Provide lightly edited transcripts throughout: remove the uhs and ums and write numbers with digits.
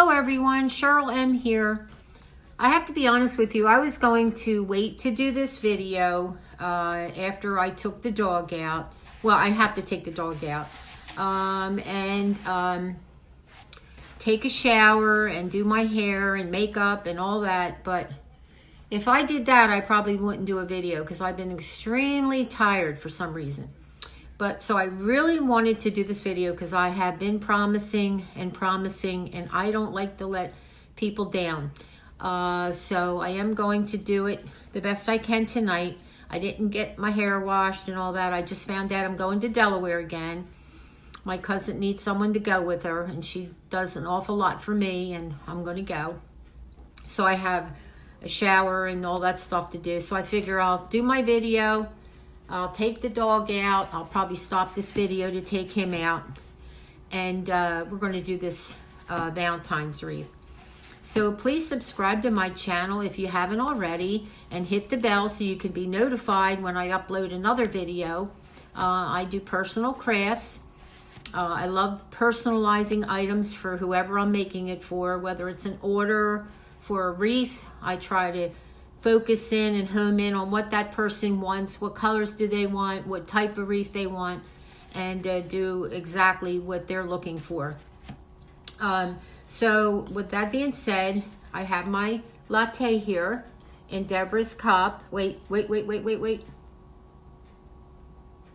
Hello everyone, Cheryl M here. I have to be honest with you, I was going to wait to do this video after I took the dog out. Well, I have to take the dog out. Take a shower and do my hair and makeup and all that. But if I did that, I probably wouldn't do a video because I've been extremely tired for some reason. But so I really wanted to do this video because I have been promising, and I don't like to let people down. So I am going to do it the best I can tonight. I didn't get my hair washed and all that. I just found out I'm going to Delaware again. My cousin needs someone to go with her, and she does an awful lot for me, and I'm going to go. So I have a shower and all that stuff to do. So I figure I'll do my video. I'll take the dog out. I'll probably stop this video to take him out. And we're going to do this Valentine's wreath. So please subscribe to my channel if you haven't already. And hit the bell so you can be notified when I upload another video. I do personal crafts. I love personalizing items for whoever I'm making it for. Whether it's an order for a wreath, I try to focus in and home in on what that person wants, what colors do they want, what type of wreath they want, and do exactly what they're looking for. So with that being said, I have my latte here in Deborah's cup. Wait.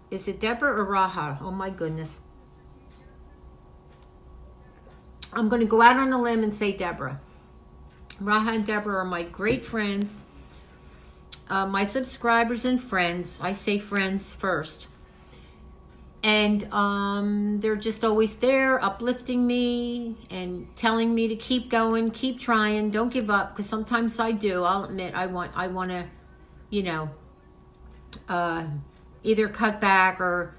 Is it Deborah or Radha? Oh my goodness. I'm going to go out on a limb and say Deborah. Radha and Deborah are my great friends. My subscribers and friends. I say friends first. And they're just always there uplifting me and telling me to keep going, keep trying, don't give up, because sometimes I do. I'll admit I want to, you know, either cut back or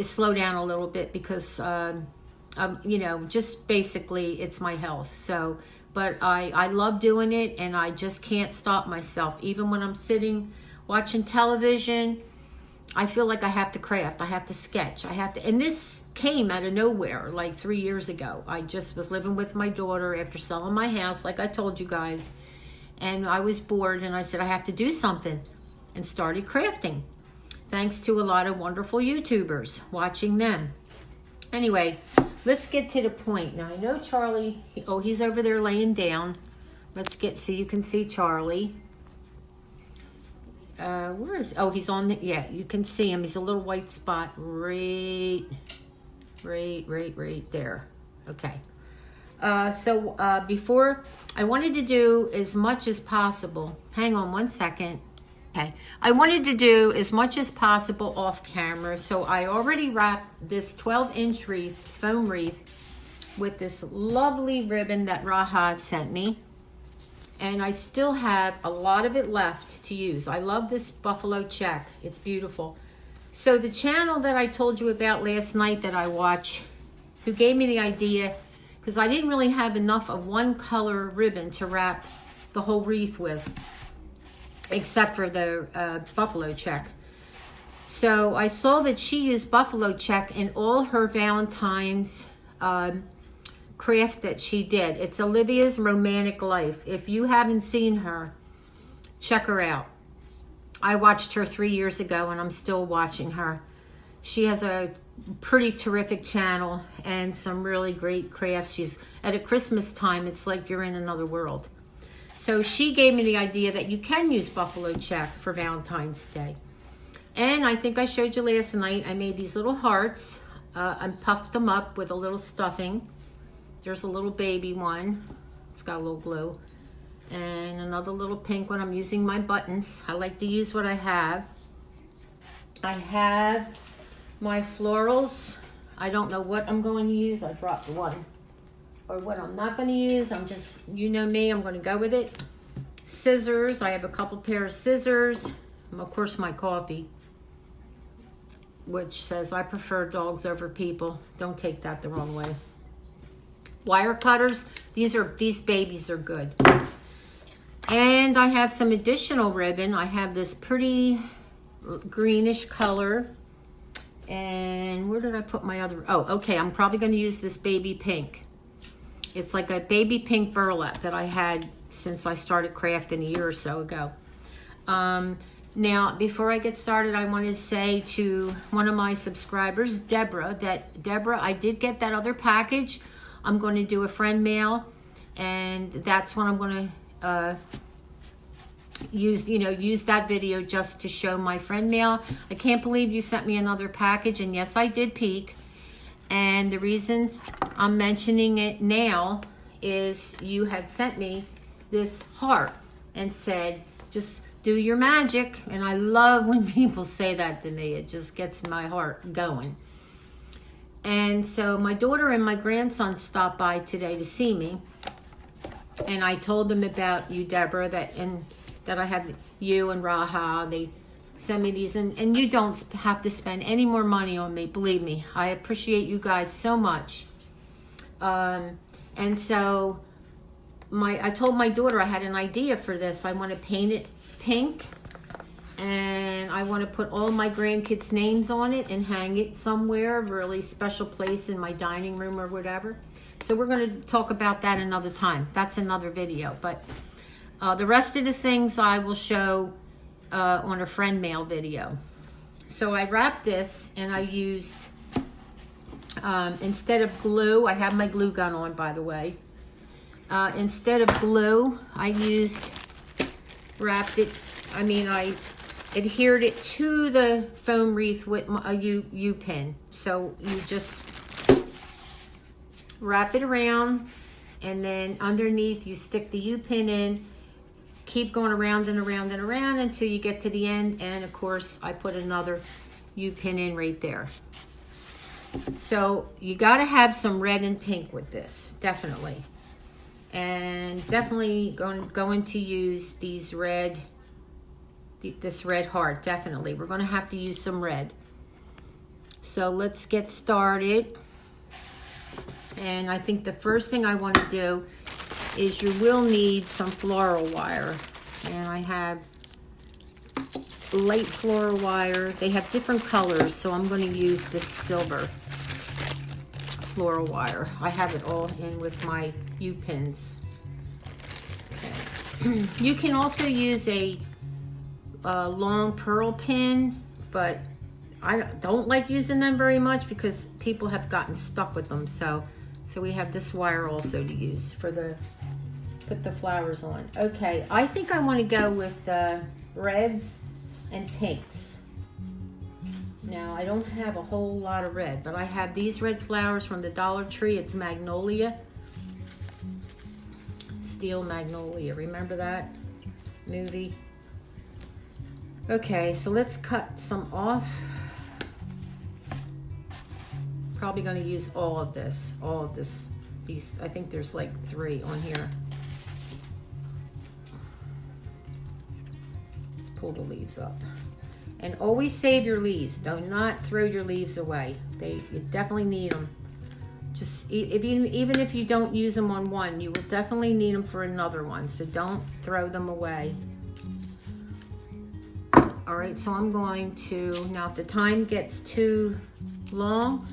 slow down a little bit because, you know, just basically it's my health. So but I love doing it, and I just can't stop myself. Even when I'm sitting watching television, I feel like I have to craft, I have to sketch, I have to, and this came out of nowhere like 3 years ago. I just was living with my daughter after selling my house, like I told you guys, and I was bored, and I said I have to do something, and started crafting. Thanks to a lot of wonderful YouTubers, watching them. Anyway, let's get to the point. Now, I know Charlie, he's over there laying down. Let's get so you can see Charlie. Where is, he's on the, yeah, you can see him. He's a little white spot right there. Okay. Before, I wanted to do as much as possible. Hang on one second. Okay, I wanted to do as much as possible off camera, so I already wrapped this 12-inch wreath, foam wreath, with this lovely ribbon that Radha sent me, and I still have a lot of it left to use. I love this buffalo check. It's beautiful. So the channel that I told you about last night that I watch, who gave me the idea, because I didn't really have enough of one color ribbon to wrap the whole wreath with, except for the buffalo check. So I saw that she used buffalo check in all her Valentine's crafts that she did. It's Olivia's Romantic Life. If you haven't seen her, check her out. I watched her 3 years ago, and I'm still watching her. She has a pretty terrific channel and some really great crafts. She's at a Christmas time, it's like you're in another world. So she gave me the idea that you can use buffalo check for Valentine's Day. And I think I showed you last night, I made these little hearts and puffed them up with a little stuffing. There's a little baby one. It's got a little glue. And another little pink one. I'm using my buttons. I like to use what I have. I have my florals. I don't know what I'm going to use. I dropped one. Or what I'm not going to use. I'm just, you know me, I'm going to go with it. Scissors. I have a couple pair of scissors. And of course, my coffee, which says I prefer dogs over people. Don't take that the wrong way. Wire cutters. These babies are good. And I have some additional ribbon. I have this pretty greenish color. And where did I put my other? Oh, okay. I'm probably going to use this baby pink. It's like a baby pink burlap that I had since I started crafting a year or so ago. Now, before I get started, I want to say to one of my subscribers, Deborah, I did get that other package. I'm going to do a friend mail, and that's when I'm going to use that video just to show my friend mail. I can't believe you sent me another package, and yes, I did peek. And the reason I'm mentioning it now is you had sent me this heart and said, just do your magic. And I love when people say that to me. It just gets my heart going. And so my daughter and my grandson stopped by today to see me. And I told them about you, Deborah, that I had you and Radha. They send me these. And you don't have to spend any more money on me. Believe me. I appreciate you guys so much. And so I told my daughter I had an idea for this. I want to paint it pink, and I want to put all my grandkids' names on it and hang it somewhere, a really special place in my dining room or whatever. So we're going to talk about that another time. That's another video. But the rest of the things I will show on a friend mail video. So I wrapped this, and I used, instead of glue, I have my glue gun on, by the way. Instead of glue, I I adhered it to the foam wreath with a U-pin. So you just wrap it around, and then underneath you stick the U-pin in, keep going around and around and around until you get to the end, and of course I put another U-pin in right there. So you got to have some red and pink with this, definitely. And definitely going to use this red heart, definitely. We're going to have to use some red. So let's get started. And I think the first thing I want to do is you will need some floral wire. And I have light floral wire. They have different colors, so I'm going to use this silver floral wire. I have it all in with my U-pins. Okay. You can also use a long pearl pin, but I don't like using them very much because people have gotten stuck with them. So we have this wire also to use for put the flowers on. Okay, I think I want to go with reds and pinks. Now, I don't have a whole lot of red, but I have these red flowers from the Dollar Tree. It's magnolia. Steel magnolia. Remember that movie? Okay, so let's cut some off. Probably going to use all of this. These, I think there's like 3 on here. Let's pull the leaves up. And always save your leaves. Do not throw your leaves away. You definitely need them. Just even if you don't use them on one, you will definitely need them for another one. So don't throw them away. All right, so I'm going to, now if the time gets too long,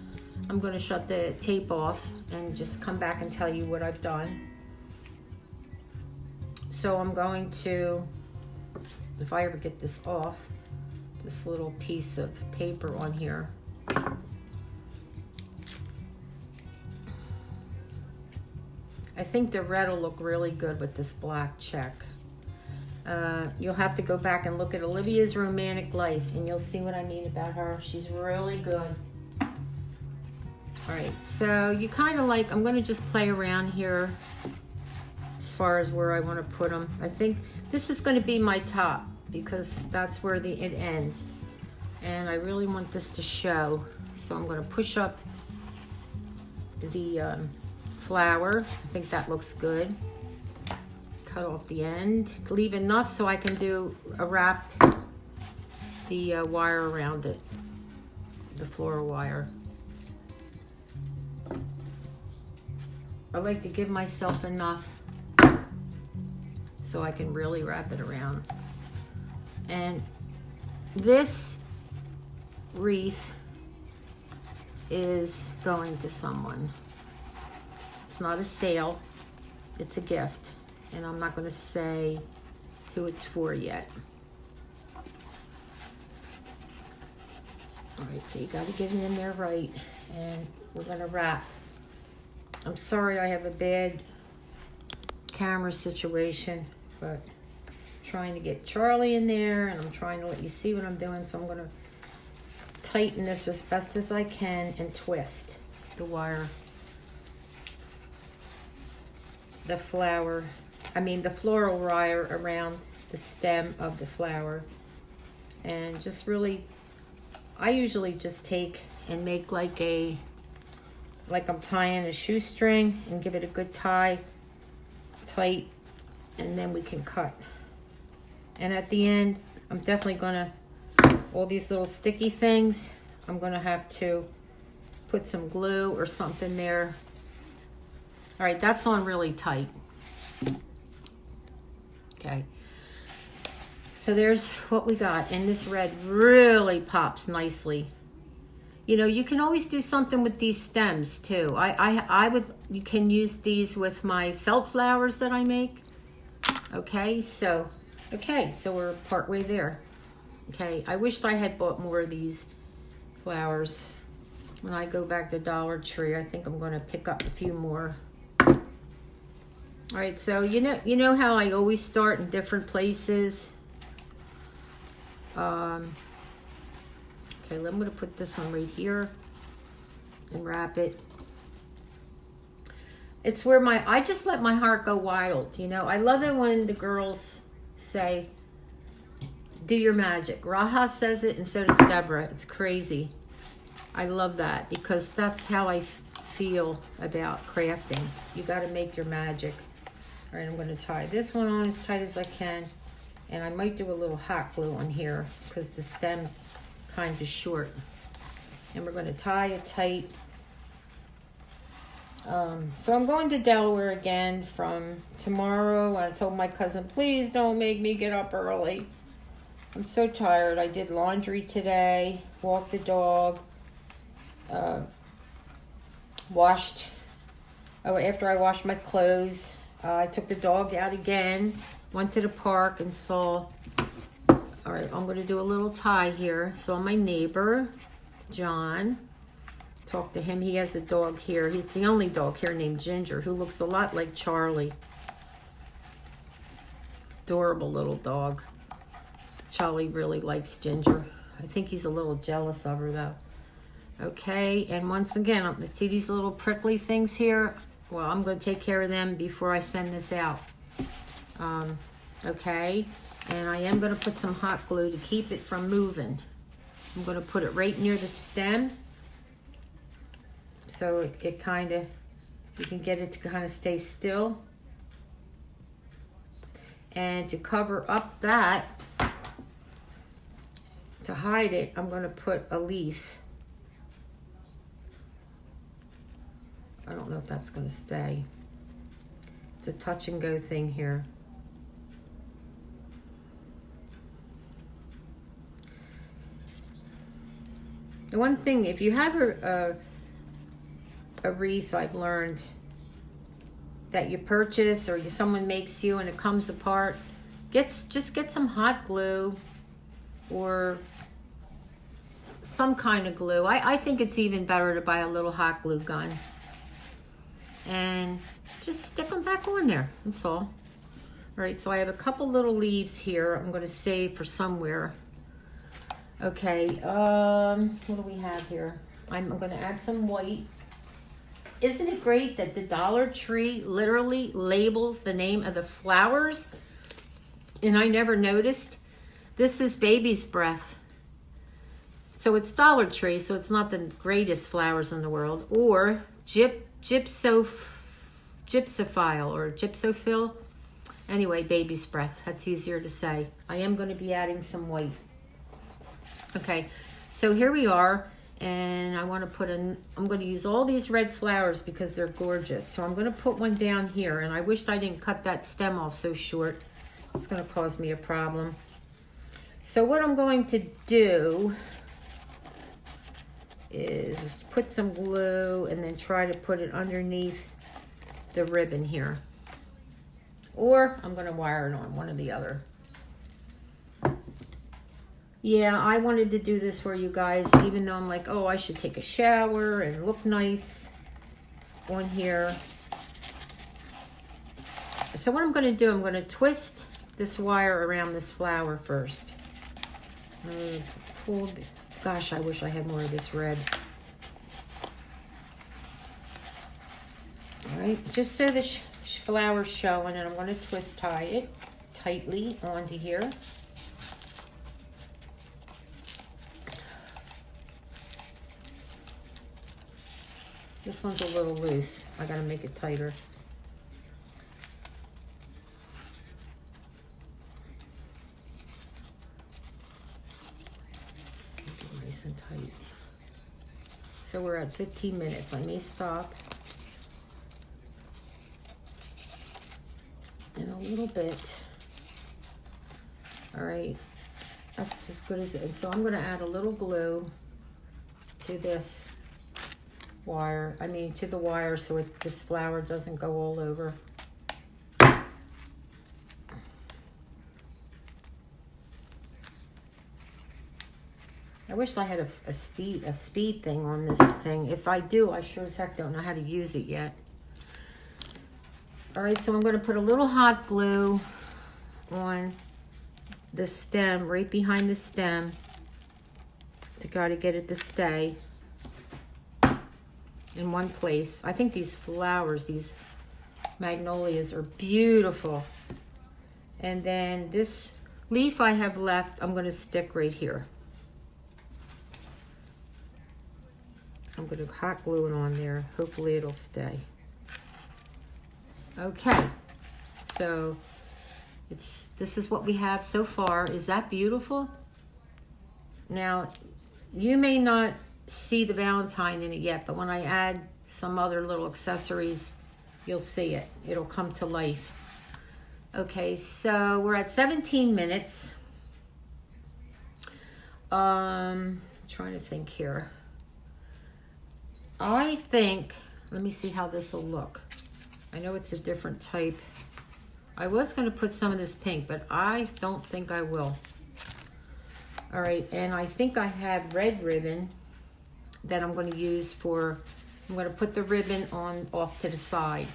I'm going to shut the tape off and just come back and tell you what I've done. So I'm going to, if I ever get this off, this little piece of paper on here. I think the red will look really good with this black check. You'll have to go back and look at Olivia's Romantic Life, and you'll see what I mean about her. She's really good. All right, so you kind of like, I'm going to just play around here as far as where I want to put them. I think this is going to be my top, because that's where it ends. And I really want this to show. So I'm going to push up the flower. I think that looks good. Cut off the end. Leave enough so I can wrap the wire around it. The floral wire. I like to give myself enough so I can really wrap it around. And this wreath is going to someone. It's not a sale. It's a gift. And I'm not going to say who it's for yet. All right, so you got to get it in there right. And we're going to wrap. I'm sorry I have a bad camera situation, but I'm trying to get Charlie in there, and I'm trying to let you see what I'm doing. So I'm going to tighten this as best as I can and twist the wire. The floral wire around the stem of the flower. And just really, I usually just take and make like I'm tying a shoestring and give it a good tie, tight, and then we can cut. And at the end, I'm definitely gonna, all these little sticky things, I'm gonna have to put some glue or something there. All right, that's on really tight. Okay. So there's what we got, and this red really pops nicely. You know, you can always do something with these stems too. You can use these with my felt flowers that I make. Okay, so we're partway there. Okay, I wished I had bought more of these flowers. When I go back to Dollar Tree, I think I'm going to pick up a few more. All right, so you know how I always start in different places. Okay, I'm going to put this one right here and wrap it. It's where I just let my heart go wild. You know, I love it when the girls say, do your magic. Radha says it, and so does Deborah. It's crazy. I love that because that's how I feel about crafting. You got to make your magic. All right, I'm going to tie this one on as tight as I can. And I might do a little hot glue on here because the stem's kind of short. And we're going to tie it tight. So I'm going to Delaware again from tomorrow. I told my cousin, please don't make me get up early. I'm so tired. I did laundry today, walked the dog, after I washed my clothes, I took the dog out again, went to the park and saw, all right, I'm going to do a little tie here. Saw my neighbor, John. Talked to him. He has a dog here. He's the only dog here named Ginger, who looks a lot like Charlie. Adorable little dog. Charlie really likes Ginger. I think he's a little jealous of her though. Okay, and once again, see these little prickly things here? Well, I'm going to take care of them before I send this out. Okay, and I am going to put some hot glue to keep it from moving. I'm going to put it right near the stem. So it kind of, you can get it to kind of stay still. And to cover up that, to hide it, I'm going to put a leaf. I don't know if that's going to stay. It's a touch and go thing here. The one thing, if you have a wreath, I've learned that you purchase or someone makes you and it comes apart, just get some hot glue or some kind of glue. I think it's even better to buy a little hot glue gun and just stick them back on there. That's all. All right, so I have a couple little leaves here I'm going to save for somewhere. Okay, what do we have here? I'm going to add some white. Isn't it great that the Dollar Tree literally labels the name of the flowers? And I never noticed. This is baby's breath. So it's Dollar Tree, so it's not the greatest flowers in the world. Or gypsophile or gypsophil. Anyway, baby's breath. That's easier to say. I am going to be adding some white. Okay, so here we are. And I want to put I'm going to use all these red flowers because they're gorgeous. So I'm going to put one down here. And I wished I didn't cut that stem off so short. It's going to cause me a problem. So what I'm going to do is put some glue and then try to put it underneath the ribbon here. Or I'm gonna wire it on, one or the other. Yeah, I wanted to do this for you guys, even though I'm like, oh, I should take a shower and look nice on here. So what I'm gonna do, I'm gonna twist this wire around this flower first. Gosh, I wish I had more of this red. All right, just so the flower's showing, and I'm gonna twist tie it tightly onto here. This one's a little loose. I gotta make it tighter. Make it nice and tight. So we're at 15 minutes. I may stop in a little bit. All right, that's as good as it. And so I'm gonna add a little glue to this wire, to the wire, so this flower doesn't go all over. I wish I had a speed thing on this thing. If I do, I sure as heck don't know how to use it yet. All right, so I'm going to put a little hot glue on the stem, right behind the stem, to try to get it to stay in one place. I think these flowers, these magnolias, are beautiful. And then this leaf I have left, I'm going to stick right here. I'm going to hot glue it on there. Hopefully it'll stay. Okay, so this is what we have so far. Is that beautiful? Now, you may not see the Valentine in it yet, but when I add some other little accessories, you'll see it. It'll come to life. Okay, so we're at 17 minutes. Trying to think here. I think, let me see how this will look. I know it's a different type. I was going to put some of this pink, but I don't think I will. All right, and I think I have red ribbon that I'm going to use for, I'm going to put the ribbon on off to the side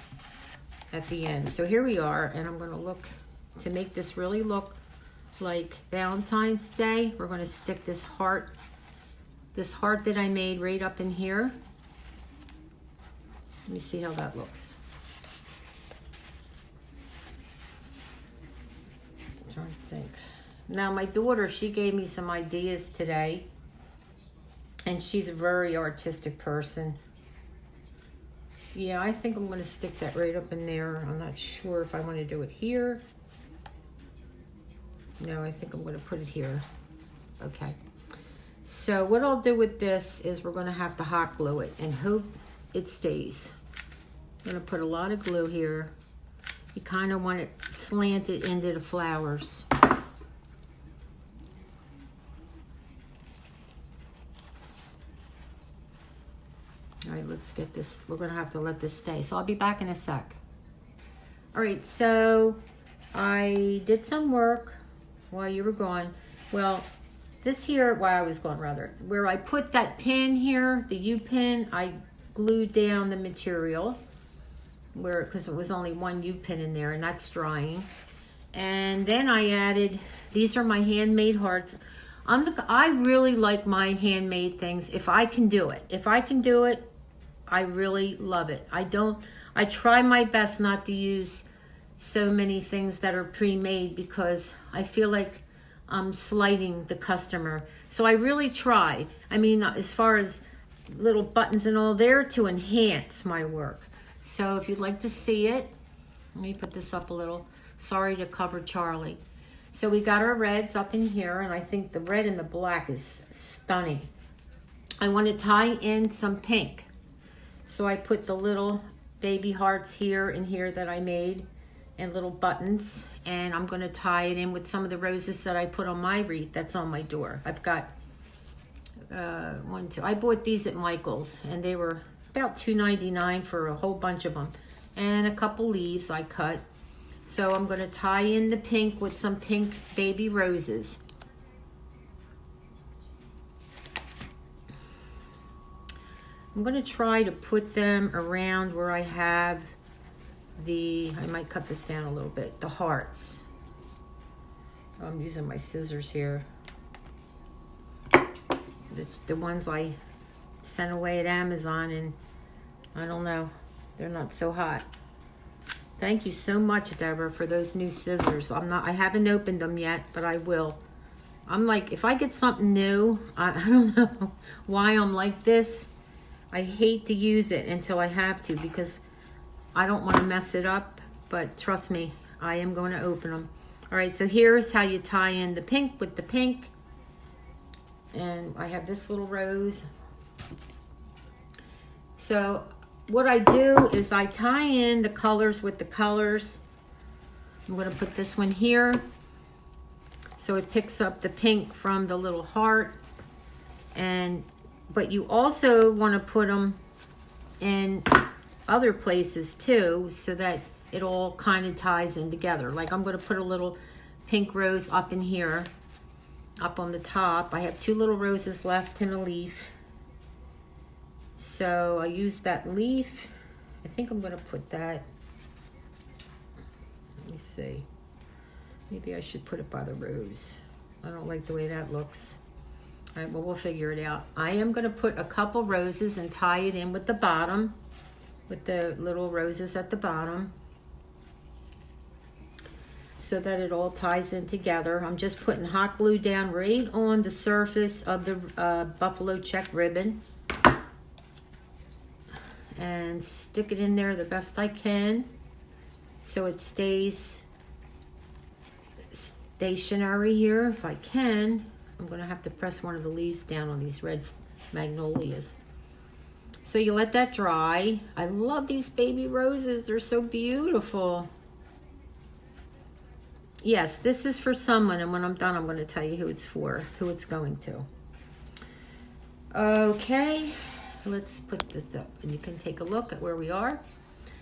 at the end. So here we are, and I'm going to look, to make this really look like Valentine's Day, we're going to stick this heart that I made right up in here. Let me see how that looks. I'm trying to think. Now my daughter, she gave me some ideas today, and she's a very artistic person. Yeah, I think I'm going to stick that right up in there. I'm not sure if I want to do it here. No, I think I'm going to put it here. Okay. So what I'll do with this is we're going to have to hot glue it and hope it stays. I'm going to put a lot of glue here. You kind of want it slanted into the flowers. All right, let's get this. We're going to have to let this stay. So I'll be back in a sec. All right, so I did some work while you were gone. Well, this here, while I was gone rather, where I put that pin here, the U pin, I glued down the material because it was only one U pin in there, and that's drying. And then I added, these are my handmade hearts. I really like my handmade things if I can do it. If I can do it, I really love it. I try my best not to use so many things that are pre-made because I feel like I'm slighting the customer. So I really try. I mean, as far as little buttons and all, there to enhance my work. So if you'd like to see it, let me put this up a little. Sorry to cover Charlie. So we got our reds up in here, and I think the red and the black is stunning. I want to tie in some pink. So I put the little baby hearts here and here that I made, and little buttons, and I'm going to tie it in with some of the roses that I put on my wreath that's on my door. I've got one, two. I bought these at Michael's, and they were about $2.99 for a whole bunch of them. and a couple leaves I cut. So I'm going to tie in the pink with some pink baby roses. I'm going to try to put them around where I have I might cut this down a little bit, the hearts. Oh, I'm using my scissors here. The ones I sent away at Amazon, and I don't know, they're not so hot. Thank you so much, Deborah, for those new scissors. I haven't opened them yet, but I will. I'm like, if I get something new, I don't know why I'm like this. I hate to use it until I have to because I don't want to mess it up, but trust me, I am going to open them. All right, so here's how you tie in the pink with the pink. And I have this little rose. So what I do is I tie in the colors with the colors. I'm going to put this one here so it picks up the pink from the little heart. But you also want to put them in other places too, so that it all kind of ties in together. Like I'm going to put a little pink rose up in here, up on the top. I have 2 little roses left in a leaf. So I use that leaf. I think I'm going to put that, let me see. Maybe I should put it by the rose. I don't like the way that looks. All right, well, we'll figure it out. I am going to put a couple roses and tie it in with the bottom, with the little roses at the bottom, so that it all ties in together. I'm just putting hot glue down right on the surface of the buffalo check ribbon and stick it in there the best I can so it stays stationary here if I can. I'm going to have to press one of the leaves down on these red magnolias. So you let that dry. I love these baby roses. They're so beautiful. Yes, this is for someone, and when I'm done, I'm going to tell you who it's for, who it's going to. Okay, let's put this up, and you can take a look at where we are.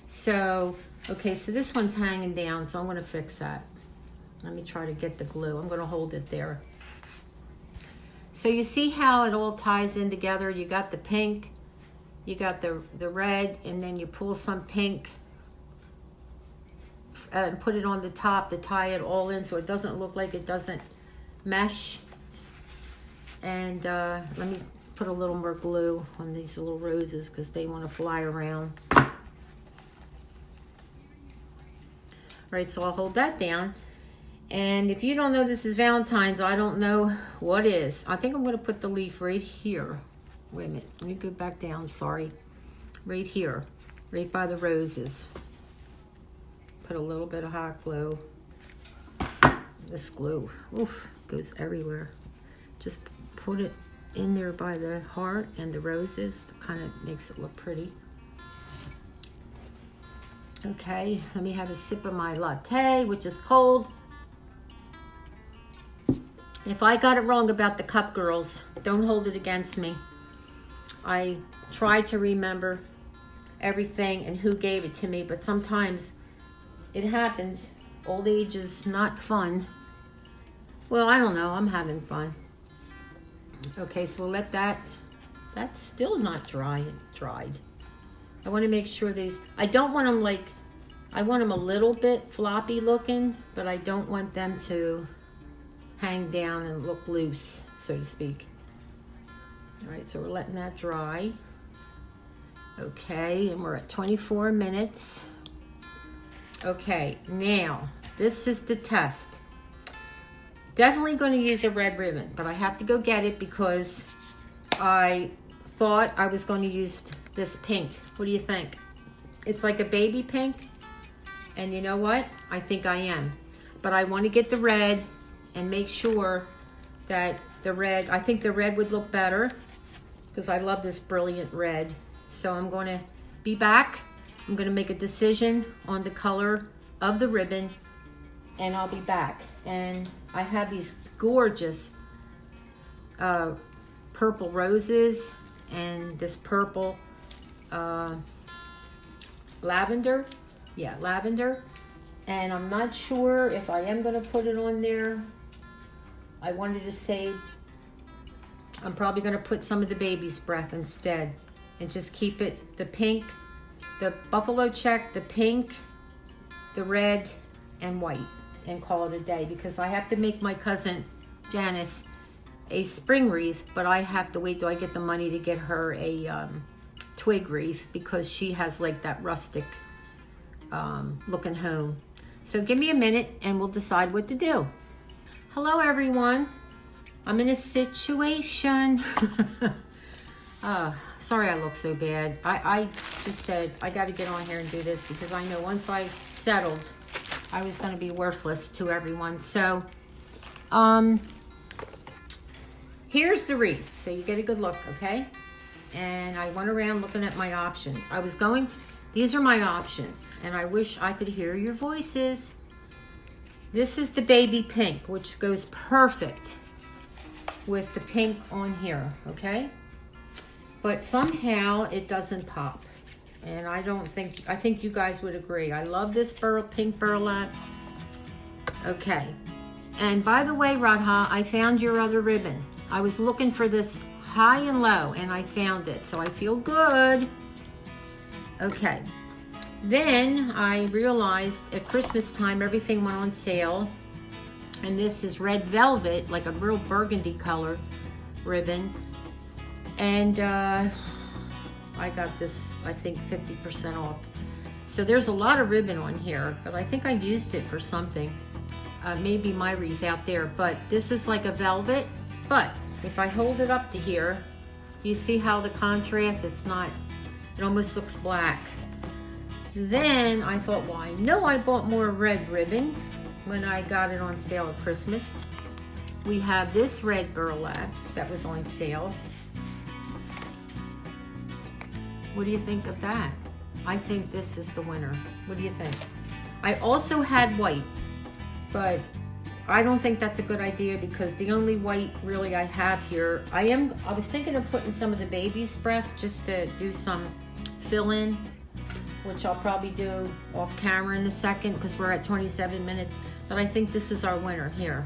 So, okay, so this one's hanging down, so I'm going to fix that. Let me try to get the glue. I'm going to hold it there. So you see how it all ties in together? You got the pink, you got the red, and then you pull some pink and put it on the top to tie it all in so it doesn't look like it doesn't mesh. And let me put a little more glue on these little roses because they want to fly around. All right, so I'll hold that down. And if you don't know this is Valentine's, I don't know what is. I think I'm going to put the leaf right here. Wait a minute. Let me go back down. Sorry. Right here. Right by the roses. Put a little bit of hot glue. This glue, oof, goes everywhere. Just put it in there by the heart and the roses. It kind of makes it look pretty. Okay, let me have a sip of my latte, which is cold. If I got it wrong about the cup girls, don't hold it against me. I try to remember everything and who gave it to me, but sometimes it happens. Old age is not fun. Well, I don't know, I'm having fun. Okay, so we'll let that's still not dried. I want to make sure I don't want them I want them a little bit floppy looking, but I don't want them to hang down and look loose, so to speak. All right, so we're letting that dry. Okay, and we're at 24 minutes. Okay, now, this is the test. Definitely going to use a red ribbon, but I have to go get it because I thought I was going to use this pink. What do you think? It's like a baby pink, and you know what? I think I am. But I want to get the red and make sure that I think the red would look better because I love this brilliant red. So I'm going to be back. I'm going to make a decision on the color of the ribbon and I'll be back. And I have these gorgeous purple roses and this purple lavender. Yeah, lavender. And I'm not sure if I am going to put it on there. I wanted to save. I'm probably going to put some of the baby's breath instead. And just keep it the pink, the buffalo check, the pink, the red, and white. And call it a day. Because I have to make my cousin Janice a spring wreath. But I have to wait till I get the money to get her a twig wreath. Because she has like that rustic looking home. So give me a minute and we'll decide what to do. Hello everyone. I'm in a situation. Sorry I look so bad. I just said I got to get on here and do this because I know once I settled, I was going to be worthless to everyone. So here's the wreath. So you get a good look, okay? And I went around looking at my options. These are my options, and I wish I could hear your voices. This is the baby pink, which goes perfect with the pink on here, okay? But somehow it doesn't pop, and I think you guys would agree. I love this pink burlap. Okay, and by the way, Radha, I found your other ribbon. I was looking for this high and low, and I found it, so I feel good. Okay, then I realized at Christmas time everything went on sale, and this is red velvet, like a real burgundy color ribbon, and I got this, I think 50% off. So there's a lot of ribbon on here, but I think I used it for something, maybe my wreath out there, but this is like a velvet. But if I hold it up to here, you see how the contrast, it almost looks black. Then I thought, well, I know I bought more red ribbon when I got it on sale at Christmas. We have this red burlap that was on sale. What do you think of that? I think this is the winner. What do you think? I also had white, but I don't think that's a good idea because the only white really I have here, I was thinking of putting some of the baby's breath just to do some fill-in, which I'll probably do off camera in a second because we're at 27 minutes. But I think this is our winner here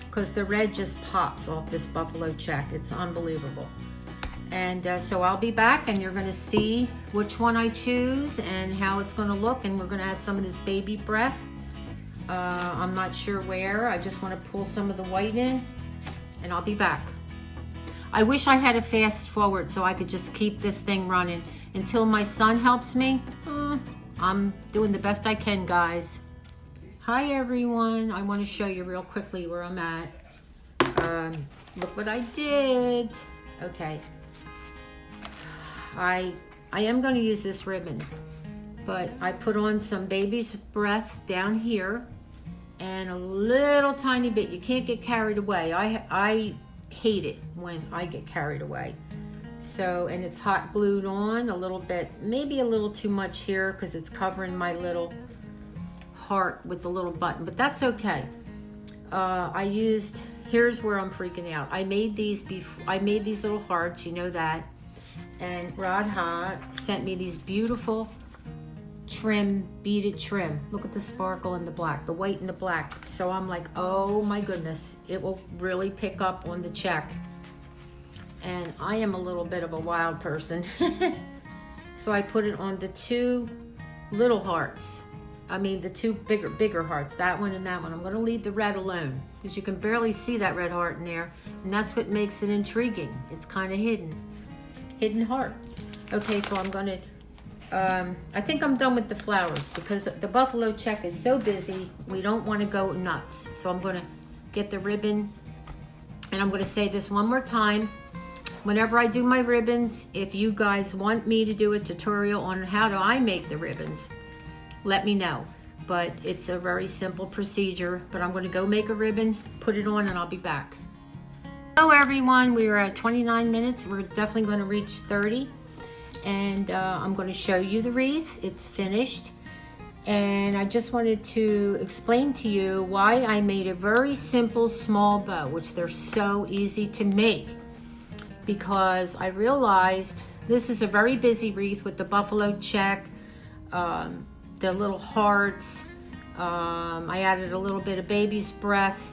because the red just pops off this buffalo check. It's unbelievable. And so I'll be back and you're going to see which one I choose and how it's going to look. And we're going to add some of this baby breath. I'm not sure where. I just want to pull some of the white in and I'll be back. I wish I had a fast forward so I could just keep this thing running until my son helps me. I'm doing the best I can, guys. Hi everyone. I want to show you real quickly where I'm at. Look what I did. Okay. I am going to use this ribbon, but I put on some baby's breath down here and a little tiny bit. You can't get carried away. I hate it when I get carried away. So, and it's hot glued on a little bit, maybe a little too much here because it's covering my little heart with the little button, but that's okay. Here's where I'm freaking out. I made these little hearts, you know that. And Radha sent me these beautiful beaded trim. Look at the sparkle and the black, the white and the black. So I'm like, oh my goodness, it will really pick up on the check. And I am a little bit of a wild person. So I put it on the two little hearts. I mean the two bigger hearts, that one and that one. I'm going to leave the red alone because you can barely see that red heart in there. And that's what makes it intriguing. It's kind of hidden heart. Okay, so I'm going to, I think I'm done with the flowers because the buffalo check is so busy. We don't want to go nuts. So I'm going to get the ribbon, and I'm going to say this one more time. Whenever I do my ribbons, if you guys want me to do a tutorial on how do I make the ribbons, let me know. But it's a very simple procedure. But I'm going to go make a ribbon, put it on, and I'll be back. Hello everyone, we are at 29 minutes. We're definitely going to reach 30. And I'm going to show you the wreath. It's finished. And I just wanted to explain to you why I made a very simple small bow, which they're so easy to make. Because I realized this is a very busy wreath with the buffalo check, the the little hearts. I added a little bit of baby's breath,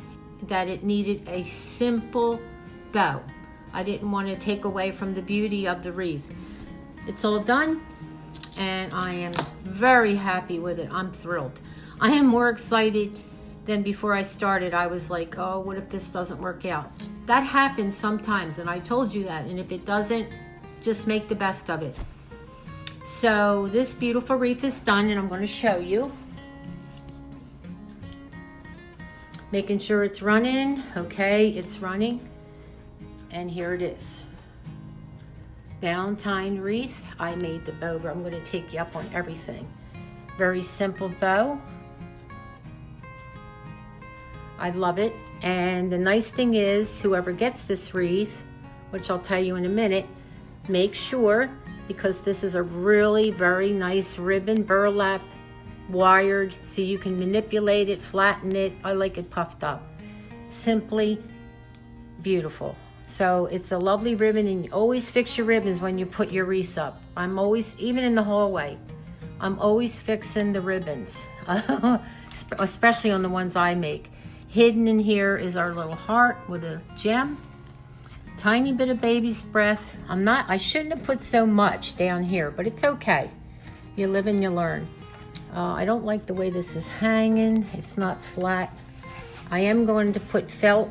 that it needed a simple bow. I didn't want to take away from the beauty of the wreath. It's all done, and I am very happy with it. I'm thrilled. I am more excited than before I started. I was like, oh, what if this doesn't work out? That happens sometimes, and I told you that. And if it doesn't, just make the best of it. So this beautiful wreath is done, and I'm going to show you. Making sure it's running. Okay, it's running. And here it is. Valentine wreath. I made the bow, but I'm going to take you up on everything. Very simple bow. I love it. And the nice thing is, whoever gets this wreath, which I'll tell you in a minute, make sure, because this is a really very nice ribbon, burlap, wired, so you can manipulate it, flatten it. I like it puffed up. Simply beautiful. So it's a lovely ribbon, and you always fix your ribbons when you put your wreath up. I'm always, even in the hallway, I'm always fixing the ribbons, especially on the ones I make. Hidden in here is our little heart with a gem. Tiny bit of baby's breath. I shouldn't have put so much down here, but it's okay. You live and you learn. I don't like the way this is hanging. It's not flat. I am going to put felt.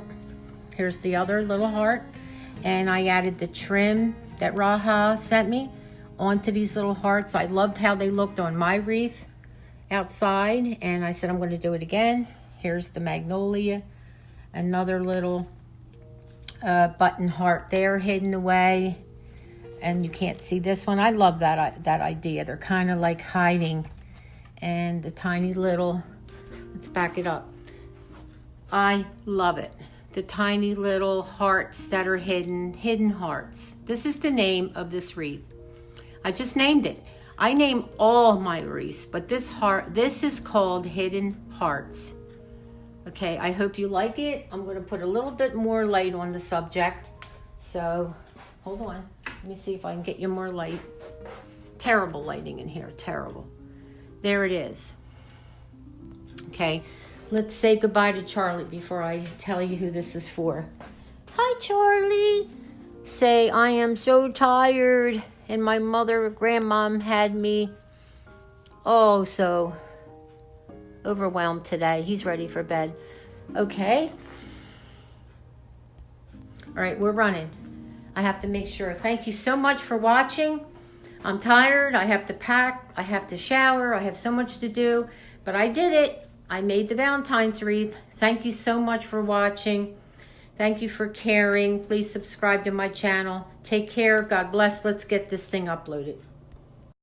Here's the other little heart. And I added the trim that Radha sent me onto these little hearts. I loved how they looked on my wreath outside, and I said I'm going to do it again. Here's the magnolia. Another little button heart there hidden away. And you can't see this one. I love that idea. They're kind of like hiding. And the tiny little, let's back it up. I love it. The tiny little hearts that are hidden hearts. This is the name of this wreath. I just named it. I name all my wreaths, but this is called Hidden Hearts. Okay, I hope you like it. I'm going to put a little bit more light on the subject. So, hold on. Let me see if I can get you more light. Terrible lighting in here, terrible. There it is. Okay, let's say goodbye to Charlie before I tell you who this is for. Hi, Charlie. Say, I am so tired, and my mother, grandmom, had me so overwhelmed today. He's ready for bed. Okay. All right, we're running. I have to make sure. Thank you so much for watching. I'm tired. I have to pack. I have to shower. I have so much to do, but I did it. I made the Valentine's wreath. Thank you so much for watching. Thank you for caring. Please subscribe to my channel. Take care. God bless. Let's get this thing uploaded.